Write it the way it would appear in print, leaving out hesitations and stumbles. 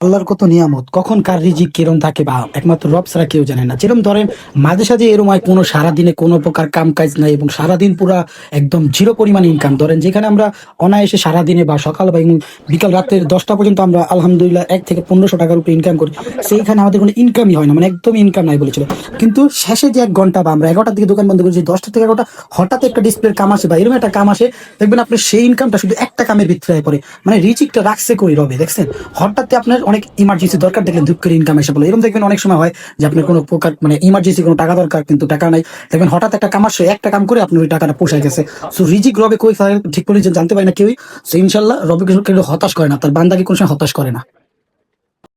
আল্লাহর কত নিয়ামত, কখন কার রিজিক কিরম থাকে বা একমাত্র রব ছাড়া কেউ জানে না। যেরকম ধরেন মাঝে সাঝে এরকম হয় কোনো সারাদিনে কোনো প্রকার কাম কাজ নাই এবং সারাদিন পুরা একদম জিরো পরিমাণ ইনকাম, ধরেন যেখানে আমরা অনায়াসে সারাদিনে বা সকাল বা বিকাল রাতের 10টা পর্যন্ত আমরা আলহামদুলিল্লাহ 1 থেকে 1500 টাকার উপরে ইনকাম করি, সেইখানে আমাদের কোনো ইনকামই হয় না, মানে একদম ইনকাম নাই বলেছিল। কিন্তু শেষে যে 1 ঘন্টা বা আমরা 11টার দিকে দোকান বন্ধ করেছি, 10টা থেকে 11টা হঠাৎ একটা ডিসপ্লের কাম আসে বা এরকম একটা কাম আসে, দেখবেন আপনার সেই ইনকামটা শুধু একটা কামের ভিতরে পড়ে, মানে রিজিকটা রাখছে কই রবে, দেখছেন? হঠাৎ আপনার অনেক ইমার্জেন্সি দরকার দেখলেন ধূপ করে ইনকাম এসে বলে, এরকম দেখবেন অনেক সময় হয় যে আপনার কোনো প্রকার মানে ইমার্জেন্সি কোনো টাকা দরকার কিন্তু টাকা নাই, দেখবেন হঠাৎ একটা কাম আসছে, একটা কাম করে আপনার ওই টাকাটা পোষায় গেছে। সো রিজিক রবে কই থাকে ঠিক করে জানতে পারি না কেউই। সো ইনশাল্লাহ রবে কিছু কেউ হতাশ করে না, তার বান্দাকে কোনো সময় হতাশ করে না।